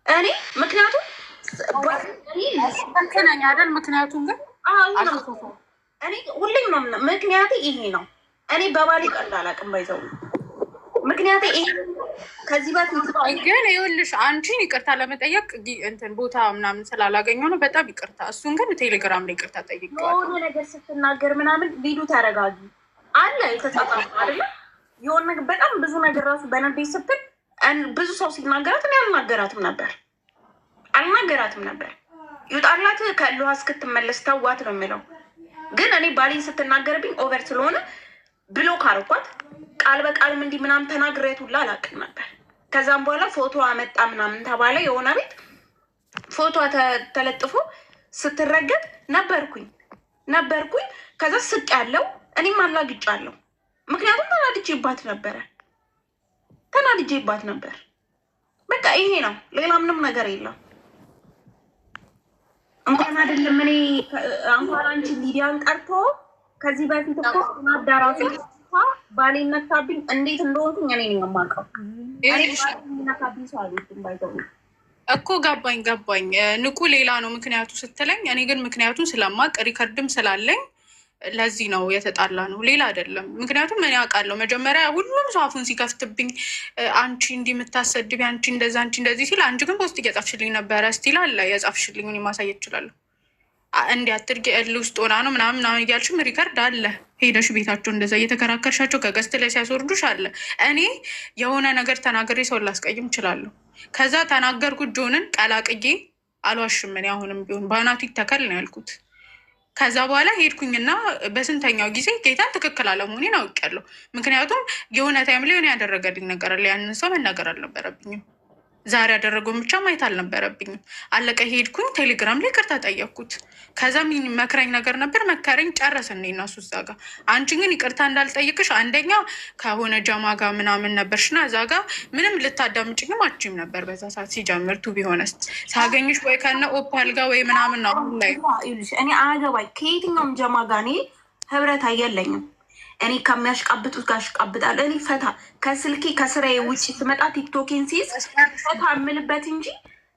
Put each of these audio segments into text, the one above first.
እኔ ምክንያቱም ነኝ አይደል? ምክንያቱም ግን እኔ ሁሌም ነው ምክንያቴ ይሄ ነው። እኔ በባሌ ቀልድ አላውቅም ባይዘው ምክንያቴ ይሄ ከዚህ በፊት ግን ይኸውልሽ አንቺን ይቅርታ ለመጠየቅ እንትን ቦታ ምናምን ስላላገኘሁ ነው። በጣም ይቅርታ። እሱን ግን ቴሌግራም ላይ ይቅርታ ጠይቀዋል። የሆነ ነገር ስትናገር ምናምን ቢሉ ተረጋጊ አለ የተጻፈ አይደለ? የሆነ ነገር በጣም ብዙ ነገር ራሱ በነቤ ስትል ብዙ ሰው ሲናገራት እኔ አልናገራትም ነበር። ይውጣላት ከእልዋ እስክትመለስ ተዋት ነው የሚለው። ግን እኔ ባሌን ስትናገርብኝ ኦቨር ስለሆነ ብሎክ አርኳት። ቃል በቃልም እንዲህ ምናምን ተናግሬት ሁላ አላውቅም ነበር። ከዛም በኋላ ፎቶ አመጣ ምናምን ተባለ። የሆነ ቤት ፎቶ ተለጥፎ ስትረገጥ ነበርኩኝ። ከዛ ስቅ ያለው እኔም አላግጫለሁ። ምክንያቱም ተናድጄባት ነበር። በቃ ይሄ ነው፣ ሌላ ምንም ነገር የለም። እንኳን አይደለም እኔ እንኳን አንቺ ሊዲያን ቀርቶ ከዚህ በፊት እኮ ማዳራሱ ባሌ ነካብኝ። እንዴት እንደሆንኩኝ እኔ ነኝ የማውቀው። ነካብኝ ሰው አልወድም ባይዘው እኮ ገባኝ። ንቁ ሌላ ነው ምክንያቱ ስትለኝ፣ እኔ ግን ምክንያቱን ስለማቅ ሪከርድም ስላለኝ ለዚህ ነው የተጣላ ነው፣ ሌላ አይደለም። ምክንያቱም እኔ አውቃለሁ መጀመሪያ ሁሉም ሰው አፉን ሲከፍትብኝ አንቺ እንዲህ የምታሰድቢ አንቺ እንደዚህ ሲል፣ አንቺ ግን ፖስት እየጻፍሽልኝ ነበረ። ስቲል አለ የጻፍሽልኝ ማሳየት እችላለሁ። እንዲህ አትርጌ እል ውስጥ ሆና ነው ምናምን እያልሽም ሪከርድ አለ። ሄደሽ ቤታቸው እንደዛ እየተከራከርሻቸው ከገስት ላይ ሲያስወርዱሽ አለ። እኔ የሆነ ነገር ተናግሬ ሰው ላስቀይም እችላለሁ። ከዛ ተናገርኩት ጆንን ቀላቅዬ አልዋሽም። እኔ አሁንም ቢሆን በአናቱ ይተከል ነው ያልኩት። ከዛ በኋላ ሄድኩኝና በስንተኛው ጊዜ ጌታን ትክክል አለመሆኔን አውቄያለሁ። ምክንያቱም የሆነ ታይም ላይ ሆነ ያደረገልኝ ነገር አለ። ያንን ሰው መናገር አልነበረብኝም። ዛሬ ያደረገውን ብቻ ማየት አልነበረብኝም። አለቀ። ሄድኩኝ ቴሌግራም ላይ ይቅርታ ጠየቅኩት። ከዛ መክረኝ ነገር ነበር መከረኝ፣ ጨረስን እኔ እና እሱ እዛ ጋ። አንቺ ግን ይቅርታ እንዳልጠይቅሽ አንደኛ ከሆነ ጀማ ጋር ምናምን ነበርሽና እዛ ጋ ምንም ልታዳምጭኝም አችም ነበር በዛ ሰዓት ሲጀምር። ቱ ቢሆነስ ሳገኝሽ ወይ ከነ ኦፓል ጋር ወይ ምናምን ነው ላይ እኔ አገባኝ። ከየትኛውም ጀማ ጋር እኔ ህብረት አየለኝም። እኔ ከሚያሽቃብጡት ጋር አሽቃብጣለሁ። እኔ ፈታ ከስልኬ ከስራዬ ውጭ ስመጣ ቲክቶኬን ሲይዝ ፈታ የምልበት እንጂ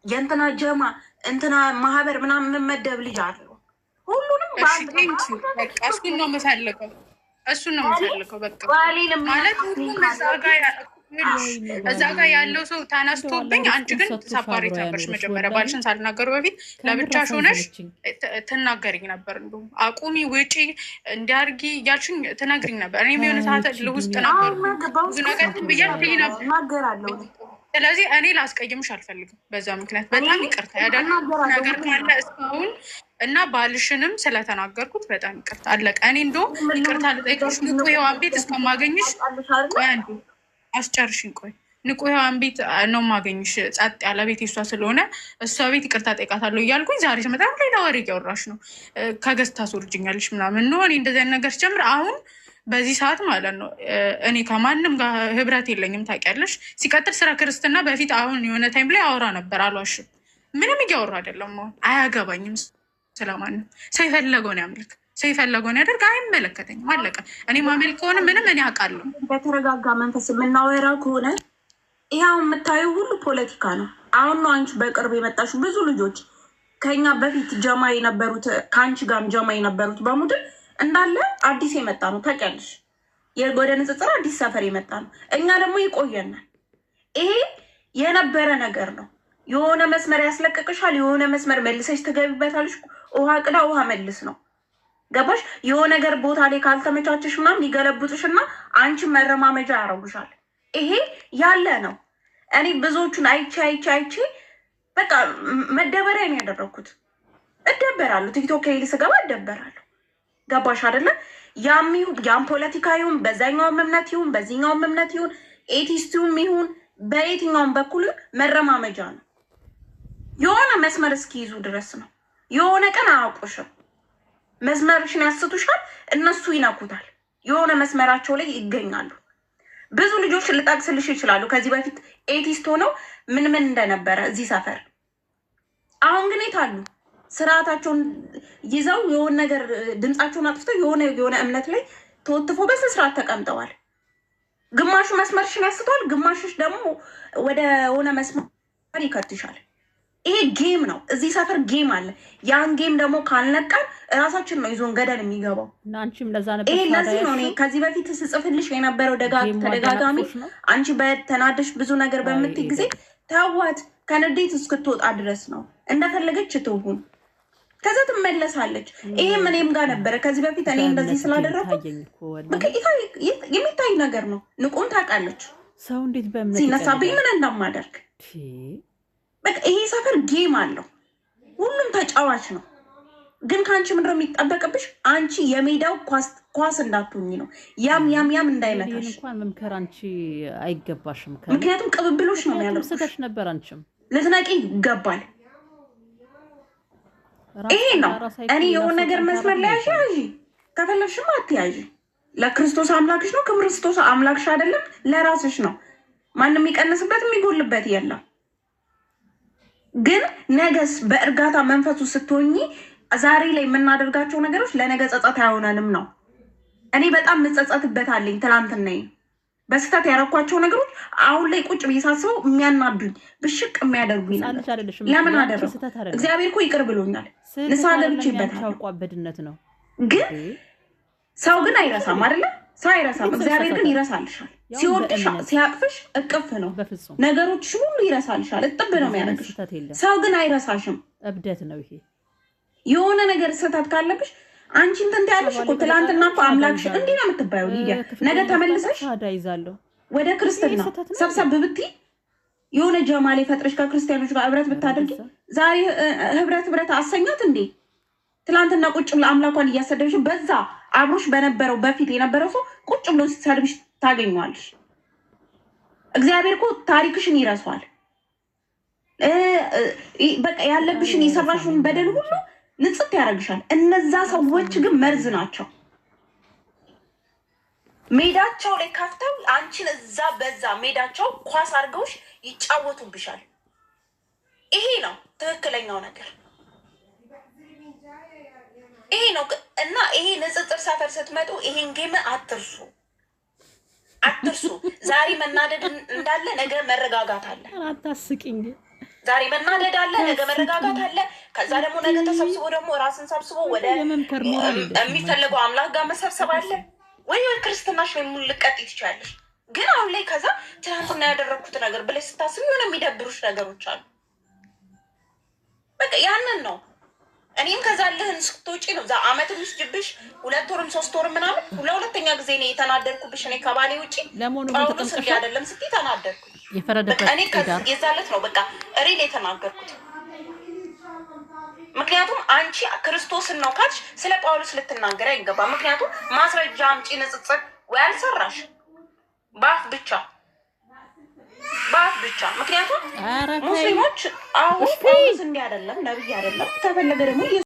የእንትና ጀማ እንትና ማህበር ምናምን የምመደብ ልጅ አለው። ሁሉንም እሱን ነው የምፈልገው። በቃ ማለት ሁሉም እዛ ጋር ያለው ሰው ተነስቶብኝ፣ አንቺ ግን ሰባሬት ነበርሽ። መጀመሪያ ባልሽን ሳልናገሩ በፊት ለብቻሽ ሆነሽ ትናገሪኝ ነበር። እንዲሁም አቁሚ፣ ውጪ፣ እንዲያርጊ እያልሽኝ ትነግሪኝ ነበር። እኔም የሆነ ሰዓት ውስጥ ነበር ብዙ ነገር ብያልኝ ነበር። ስለዚህ እኔ ላስቀይምሽ አልፈልግም። በዛ ምክንያት በጣም ይቅርታ ያደረኩት ነገር ካለ እስካሁን እና ባልሽንም ስለተናገርኩት በጣም ይቅርታ። አለቀ። እኔ እንደውም ይቅርታ ልጠይቅሽ ንቁ ሔዋን ቤት እስከማገኝሽ ቆይ አንዱ አስጨርሽኝ። ቆይ ንቁ ሔዋን ቤት ነው የማገኝሽ። ጸጥ ያለ ቤት የሷ ስለሆነ እሷ ቤት ይቅርታ ጠይቃታለሁ እያልኩኝ ዛሬ ስመጣ ሌላ ወሬ እያወራሽ ነው። ከገዝታ ታስወርጅኛለሽ ምናምን ነው። እኔ እንደዚህ አይነት ነገር ስጀምር አሁን በዚህ ሰዓት ማለት ነው እኔ ከማንም ጋር ህብረት የለኝም ታውቂያለሽ። ሲቀጥል ስራ ክርስትና በፊት አሁን የሆነ ታይም ላይ አወራ ነበር፣ አልዋሽም። ምንም እያወራ አይደለም። አሁን አያገባኝም ስለማንም። ሰው የፈለገውን ያምልክ፣ ሰው የፈለገውን ያደርግ፣ አይመለከተኝም። አለቀ። እኔ ማመልክ ከሆነ ምንም እኔ አውቃለሁ። በተረጋጋ መንፈስ የምናወራ ከሆነ ይኸው የምታየው ሁሉ ፖለቲካ ነው። አሁን ነው አንቺ በቅርብ የመጣሽው። ብዙ ልጆች ከኛ በፊት ጀማ የነበሩት ከአንቺ ጋርም ጀማ የነበሩት በሙድን እንዳለ አዲስ የመጣ ነው ታውቂያለሽ። ወደ ንጽጽር አዲስ ሰፈር የመጣ ነው። እኛ ደግሞ ይቆየናል። ይሄ የነበረ ነገር ነው። የሆነ መስመር ያስለቅቅሻል፣ የሆነ መስመር መልሰሽ ትገቢበታለሽ። ውሃ ቅዳ ውሃ መልስ ነው። ገባሽ? የሆነ ነገር ቦታ ላይ ካልተመቻችሽ ምናምን ይገለብጡሽና አንቺን መረማመጃ ያረጉሻል። ይሄ ያለ ነው። እኔ ብዙዎቹን አይቼ በቃ መደበሪያ ነው ያደረግኩት። እደበራለሁ። ቲክቶክ ላይ ስገባ እደበራለሁ። ገባሽ አይደለ? ያም ፖለቲካ ይሁን በዛኛውም እምነት ይሁን በዚህኛውም እምነት ይሁን ኤቲስቱም ይሁን በየትኛውም በኩል መረማመጃ ነው። የሆነ መስመር እስኪይዙ ድረስ ነው። የሆነ ቀን አያውቁሽም። መስመርሽን ያስቱሻል፣ እነሱ ይነኩታል። የሆነ መስመራቸው ላይ ይገኛሉ። ብዙ ልጆች ልጠቅስልሽ ይችላሉ። ከዚህ በፊት ኤቲስት ሆነው ምን እንደነበረ እዚህ ሰፈር። አሁን ግን የት አሉ? ስርዓታቸውን ይዘው የሆነ ነገር ድምፃቸውን አጥፍተው የሆነ እምነት ላይ ተወትፎ በስርዓት ተቀምጠዋል። ግማሹ መስመርሽን ያስተዋል፣ ግማሹሽ ደግሞ ወደ ሆነ መስመር ይከትሻል። ይሄ ጌም ነው። እዚህ ሰፈር ጌም አለ። ያን ጌም ደግሞ ካልነቃን እራሳችን ነው ይዞን ገደል የሚገባው። አንቺም ለዛ ነበር። ይሄ ለዚህ ነው እኔ ከዚህ በፊት ስጽፍልሽ የነበረው ተደጋጋሚ አንቺ በተናደሽ ብዙ ነገር በምትይ ጊዜ ተዋት ከንዴት እስክትወጣ ድረስ ነው እንደፈለገች ትሁን፣ ከዛ ትመለሳለች። ይሄም እኔም ጋር ነበረ ከዚህ በፊት እኔ እንደዚህ ስላደረኩ የሚታይ ነገር ነው። ንቁም ታውቃለች ሰው እንዴት በእምነት ሲነሳብኝ ምን እንደማደርግ። በቃ ይሄ ሰፈር ጌም አለው፣ ሁሉም ተጫዋች ነው። ግን ከአንቺ ምንድነው የሚጠበቅብሽ? አንቺ የሜዳው ኳስ እንዳትሆኝ ነው። ያም እንዳይመታሽ እንኳን መምከር አንቺ አይገባሽም። ምክንያቱም ቅብብሎች ነው የሚያደርጉሽ። ስተሽ ነበር። አንቺም ልትነቂ ይገባል። ይሄ ነው እኔ የሆነ ነገር መስመር ላይ ያዥ፣ ከፈለግሽም አትያዥ። ለክርስቶስ አምላክሽ ነው። ክርስቶስ አምላክሽ አይደለም፣ ለራስሽ ነው። ማንም የሚቀንስበት የሚጎልበት የለም። ግን ነገስ በእርጋታ መንፈሱ ስትሆኚ ዛሬ ላይ የምናደርጋቸው ነገሮች ለነገ ጸጸት አይሆነንም ነው። እኔ በጣም ምጸጸትበት አለኝ። ትላንትና በስተት ያረኳቸው ነገሮች አሁን ላይ ቁጭ ብዬ ሳስበው የሚያናዱኝ ብሽቅ የሚያደርጉኝ ነገር ለምን አደረኩ? እግዚአብሔር እኮ ይቅር ብሎኛል። ንስሐ ገብቼበታለሁ። ነው። ግን ሰው ግን አይረሳም አይደለ? ሰው አይረሳም። እግዚአብሔር ግን ይረሳልሻል። ሲወድሽ ሲያቅፍሽ እቅፍ ነው። ነገሮች ሁሉ ይረሳልሻል። እጥብ ነው የሚያደርግሽ። ሰው ግን አይረሳሽም። እብደት ነው ይሄ። የሆነ ነገር ስህተት ካለብሽ አንቺ እንትን ያለሽ እኮ ትላንትና እኮ አምላክሽ እንዲህ ነው የምትባየው። ሊዲያ ነገ ተመልሰሽ ወደ ክርስትና ሰብሰብ ብትይ የሆነ ጀማሌ ፈጥረሽ ከክርስቲያኖች ጋር ህብረት ብታደርጊ ዛሬ ህብረት አሰኛት እንዴ? ትላንትና ቁጭ ብላ አምላኳን እያሰደብሽ በዛ አብሮሽ በነበረው በፊት የነበረው ሰው ቁጭ ብሎ ሲሰድብሽ ታገኘዋለሽ። እግዚአብሔር እኮ ታሪክሽን ይረሳዋል። በቃ ያለብሽን የሰራሽውን በደል ሁሉ ንጽት ያደርግሻል። እነዛ ሰዎች ግን መርዝ ናቸው። ሜዳቸው ላይ ከፍተው አንቺን እዛ በዛ ሜዳቸው ኳስ አድርገውሽ ይጫወቱብሻል። ይሄ ነው ትክክለኛው ነገር፣ ይሄ ነው። እና ይሄ ንጽጽር ሰፈር ስትመጡ ይሄን ጌም አትርሱ። ዛሬ መናደድ እንዳለ ነገ መረጋጋት አለ። አታስቂኝ። ዛሬ መናደድ አለ፣ ነገ መረጋጋት አለ። ከዛ ደግሞ ነገ ተሰብስቦ ደግሞ ራስን ሰብስቦ ወደ የሚፈልገው አምላክ ጋር መሰብሰብ አለ። ወይ ክርስትናሽ ወይ ሙሉ ልቀጥይ ትችላለሽ። ግን አሁን ላይ ከዛ ትናንትና ያደረግኩት ነገር ብለሽ ስታስብ የሆነ የሚደብሩሽ ነገሮች አሉ። በቃ ያንን ነው። እኔም ከዛ ልህን ስትወጪ ነው ዛ አመት ምስጅብሽ 2 ወርም 3 ወርም ምናምን ለሁለተኛ ጊዜ ነው የተናደድኩብሽ። እኔ ከባሌ ውጪ ጳውሎስ እንዲህ አይደለም ስትይ ተናደድኩ። እኔ የዛለት ነው በቃ ሪል የተናገርኩት። ምክንያቱም አንቺ ክርስቶስን ነው ካልሽ ስለ ጳውሎስ ልትናገር አይገባም። ምክንያቱም ማስረጃ አምጪ፣ ንጽጽር ወይ አልሰራሽ ባፍ ብቻ። ምክንያቱም ሙስሊሞች አሁን ጳውሎስ እንዲህ አይደለም ነብይ አይደለም ተፈለገ ደግሞ